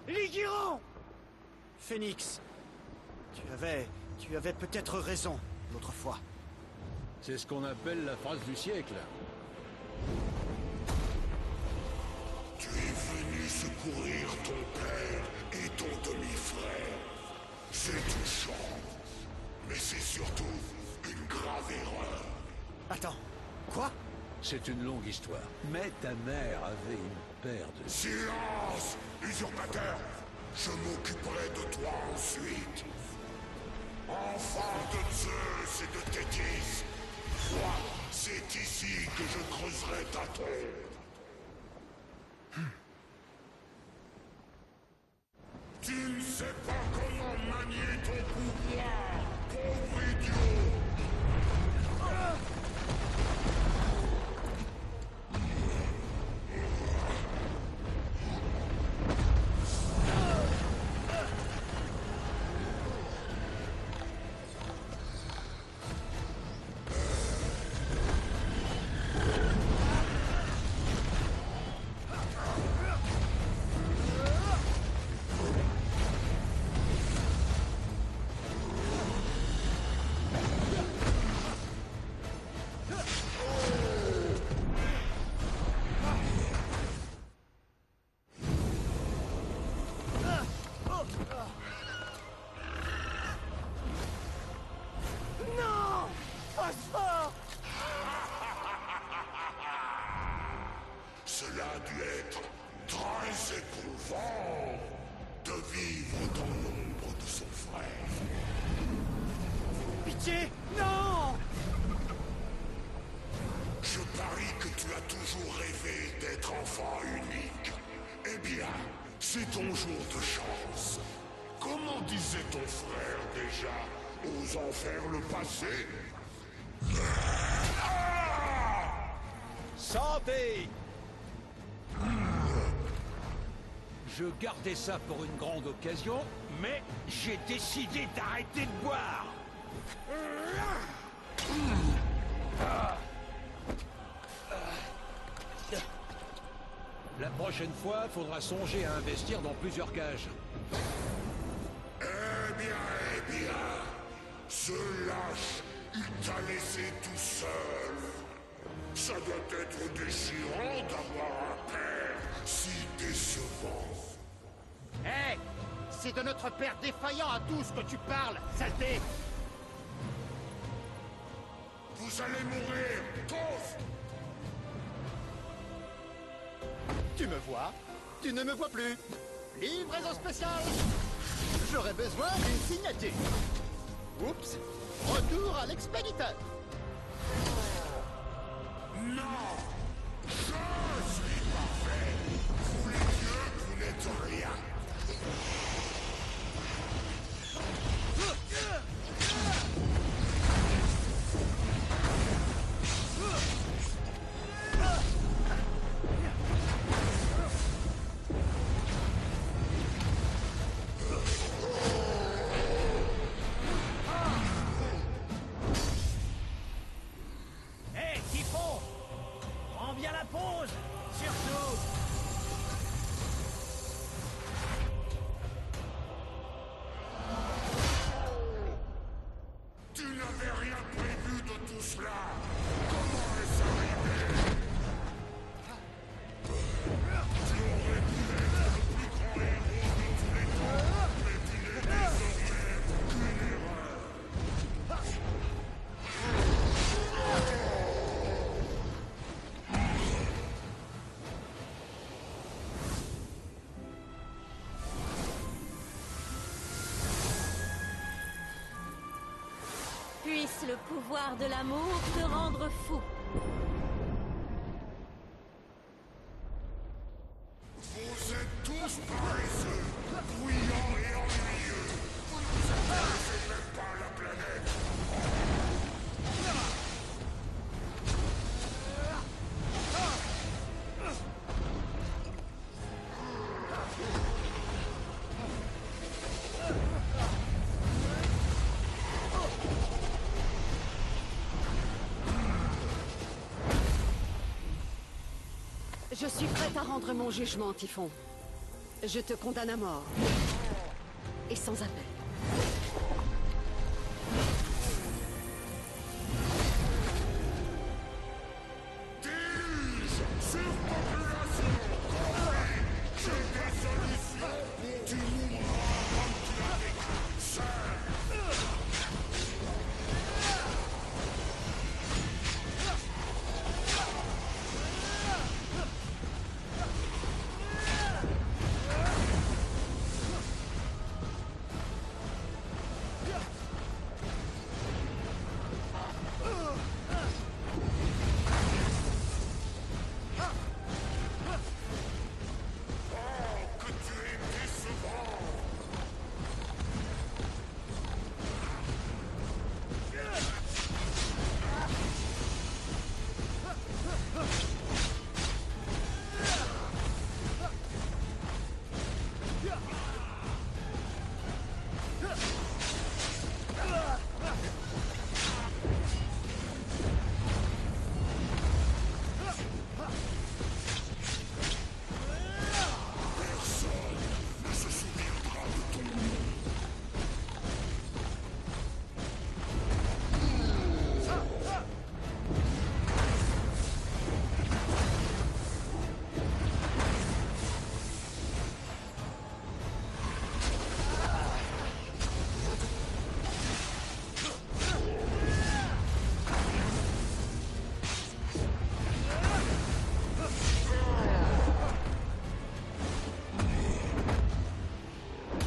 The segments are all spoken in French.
Lighiron! Phénix, tu avais peut-être raison l'autre fois. C'est ce qu'on appelle la phrase du siècle. Tu es venu secourir ton père et ton demi-frère. C'est touchant, mais c'est surtout une grave erreur. Attends, quoi? C'est une longue histoire. Mais ta mère avait une paire de... Silence, usurpateur! Je m'occuperai de toi ensuite. Enfant de Zeus et de Thétis, moi, c'est ici que je creuserai ta tombe. Tu ne sais pas comment manier ton pouvoir, pauvre idiot! Cela a dû être très éprouvant de vivre dans l'ombre de son frère. Pitié! Non! Je parie que tu as toujours rêvé d'être enfant unique. Eh bien, c'est ton jour de chance. Comment disait ton frère déjà? Osant faire le passé? Santé! Je gardais ça pour une grande occasion, mais j'ai décidé d'arrêter de boire. La prochaine fois, faudra songer à investir dans plusieurs cages. Eh bien, ce lâche, il t'a laissé tout seul. Ça doit être déchirant d'avoir un père si décevant. Hé! C'est de notre père défaillant à tous que tu parles, saleté! Vous allez mourir, tous! Tu me vois? Tu ne me vois plus! Livraison spéciale! J'aurais besoin d'une signature! Oups! Retour à l'expéditeur! Non! Je suis parfait! Vous les dieux, vous n'êtes rien! Hé, Typhon! Prends bien la pause! Surtout! Tu n'avais rien prévu de tout cela! Comment est-ce arrivé? Tu aurais pu être le plus grand héros de tous les temps, mais tu n'es désormais qu'une erreur! Puisse le pouvoir de l'amour te rendre fou. Vous êtes tous paresseux, bruyants et ennuyeux. Vous ne connaissez même pas la planète. Je suis prête à rendre mon jugement, Typhon. Je te condamne à mort. Et sans appel. Dirige! Surpopulation! Compris! J'ai des solutions! Tu mourras comme tu as vécu! Seul! Oh, que tu es décevant! Personne ne se souviendra de ton nom.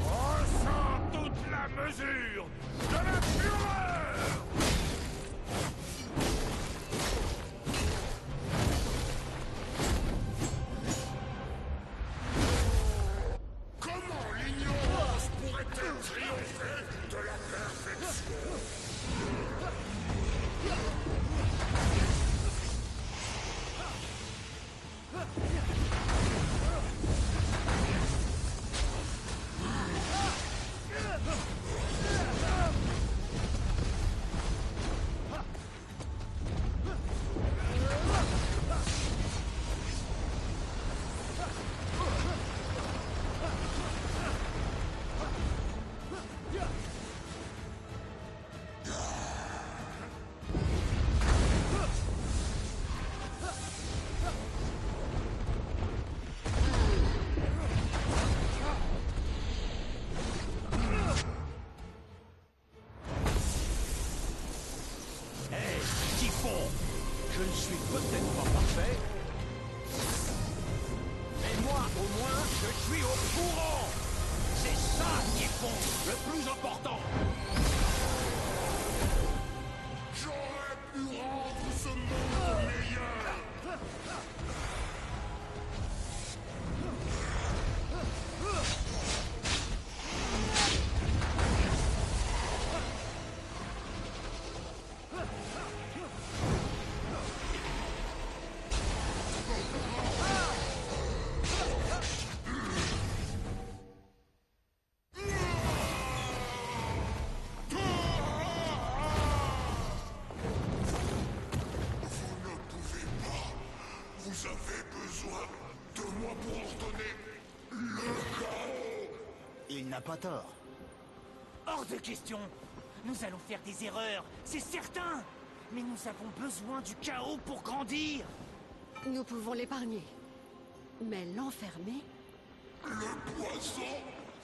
Ressens toute la mesure de la fureur! Comment l'ignorance pourrait-elle triompher de la perfection? Hé, Typhon! Je ne suis peut-être pas parfait, mais moi, au moins, je suis au courant! C'est ça, Typhon, le plus important! J'aurais pu rendre ce monde meilleur! Vous ne pouvez pas. Vous avez besoin de moi pour ordonner le chaos. Il n'a pas tort. Hors de question. Nous allons faire des erreurs, c'est certain. Mais nous avons besoin du chaos pour grandir. Nous pouvons l'épargner. Mais l'enfermer? Le poison,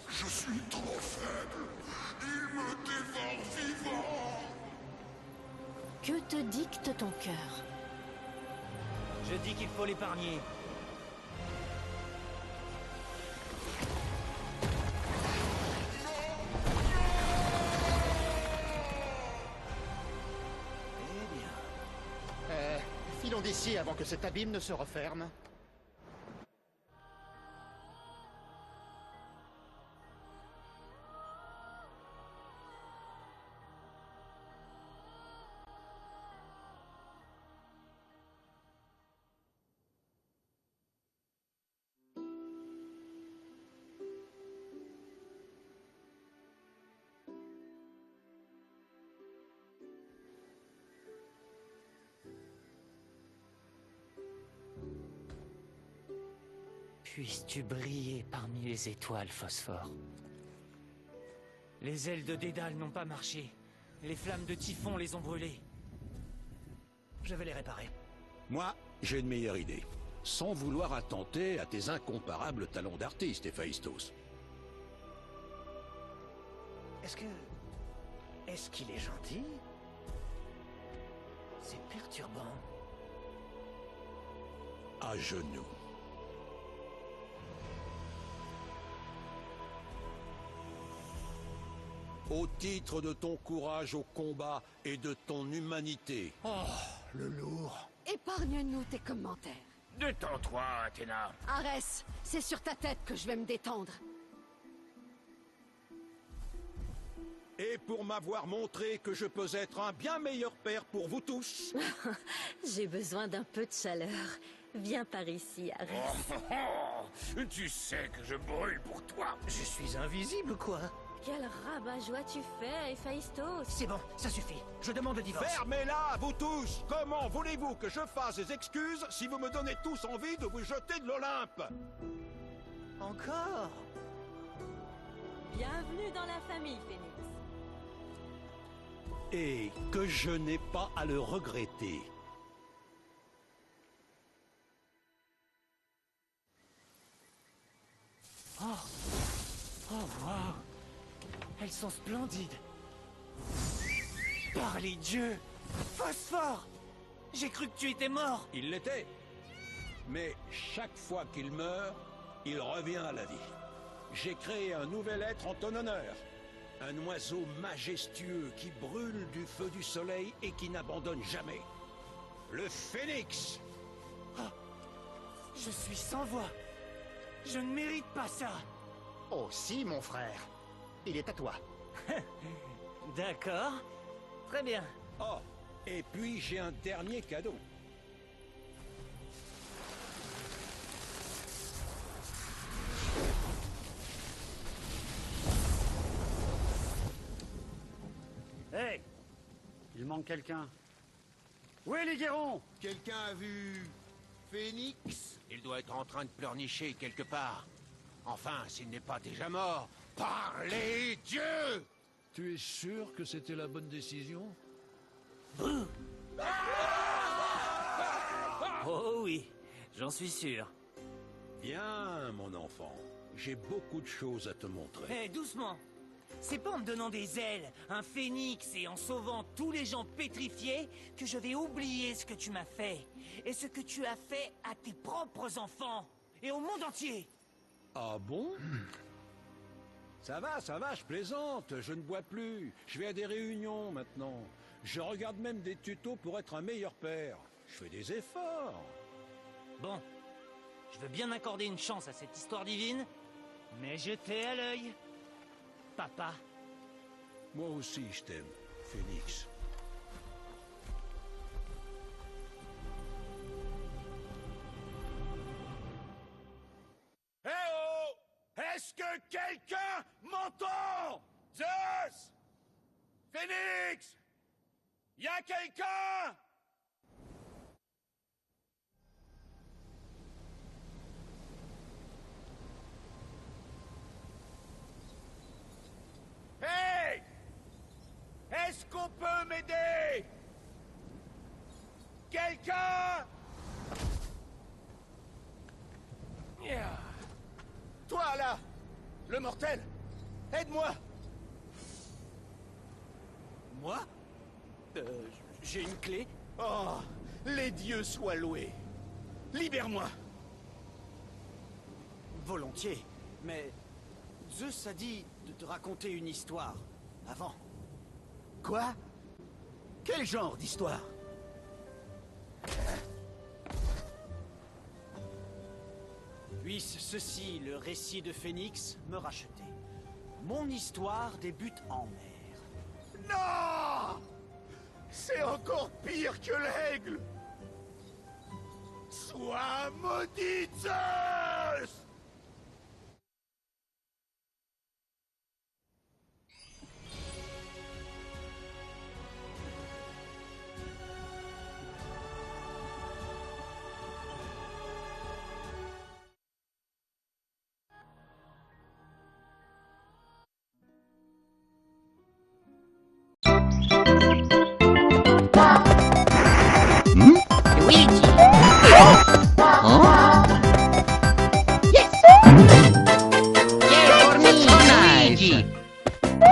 je suis trop faible. Il me dévore vivant. Que te dicte ton cœur? Je dis qu'il faut l'épargner. Eh bien, Filons d'ici avant que cet abîme ne se referme. Puisses-tu briller parmi les étoiles, Phosphore. Les ailes de Dédale n'ont pas marché. Les flammes de Typhon les ont brûlées. Je vais les réparer. Moi, j'ai une meilleure idée. Sans vouloir attenter à tes incomparables talents d'artiste, Héphaïstos. Est-ce qu'il est gentil? C'est perturbant. À genoux. Au titre de ton courage au combat et de ton humanité. Oh, le lourd. Épargne-nous tes commentaires. Détends-toi, Athéna. Arès, c'est sur ta tête que je vais me détendre. Et pour m'avoir montré que je peux être un bien meilleur père pour vous tous. J'ai besoin d'un peu de chaleur. Viens par ici, Arès. Tu sais que je brûle pour toi. Je suis invisible, quoi? Quel rabat-joie tu fais, Héphaïstos. C'est bon, ça suffit. Je demande le divorce. Fermez-la, vous tous! Comment voulez-vous que je fasse des excuses si vous me donnez tous envie de vous jeter de l'Olympe? Encore? Bienvenue dans la famille, Phénix. Et que je n'ai pas à le regretter. Oh, wow. Elles sont splendides. Par les dieux! Phosphore! J'ai cru que tu étais mort! Il l'était. Mais chaque fois qu'il meurt, il revient à la vie. J'ai créé un nouvel être en ton honneur. Un oiseau majestueux qui brûle du feu du soleil et qui n'abandonne jamais. Le Phénix! Je suis sans voix. Je ne mérite pas ça. Oh si, mon frère. Il est à toi. D'accord. Très bien. Oh, et puis j'ai un dernier cadeau. Hey! Il manque quelqu'un. Où est Ligueron? Quelqu'un a vu... Phénix? Il doit être en train de pleurnicher quelque part. Enfin, s'il n'est pas déjà mort. Parlez, Dieu! Tu es sûr que c'était la bonne décision? Oh oui, j'en suis sûr. Bien, mon enfant. J'ai beaucoup de choses à te montrer. Hé, doucement. C'est pas en me donnant des ailes, un phénix et en sauvant tous les gens pétrifiés que je vais oublier ce que tu m'as fait. Et ce que tu as fait à tes propres enfants. Et au monde entier. Ah bon? Ça va, je plaisante. Je ne bois plus. Je vais à des réunions maintenant. Je regarde même des tutos pour être un meilleur père. Je fais des efforts. Bon, je veux bien accorder une chance à cette histoire divine, mais je t'ai à l'œil. Papa. Moi aussi, je t'aime, Phénix. Eh oh! Est-ce que quelqu'un m'entend? Zeus! Phénix! Y a quelqu'un? Hey! Est-ce qu'on peut m'aider? Quelqu'un? Toi là! Le mortel! Aide-moi! Moi? J'ai une clé? Oh! Les dieux soient loués! Libère-moi! Volontiers, mais Zeus a dit de te raconter une histoire avant. Quoi? Quel genre d'histoire? Puisse ceci, le récit de Phénix, me racheter. Mon histoire débute en mer. Non! C'est encore pire que l'aigle! Sois maudit, Zeus!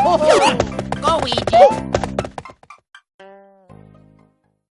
Go, Ouija.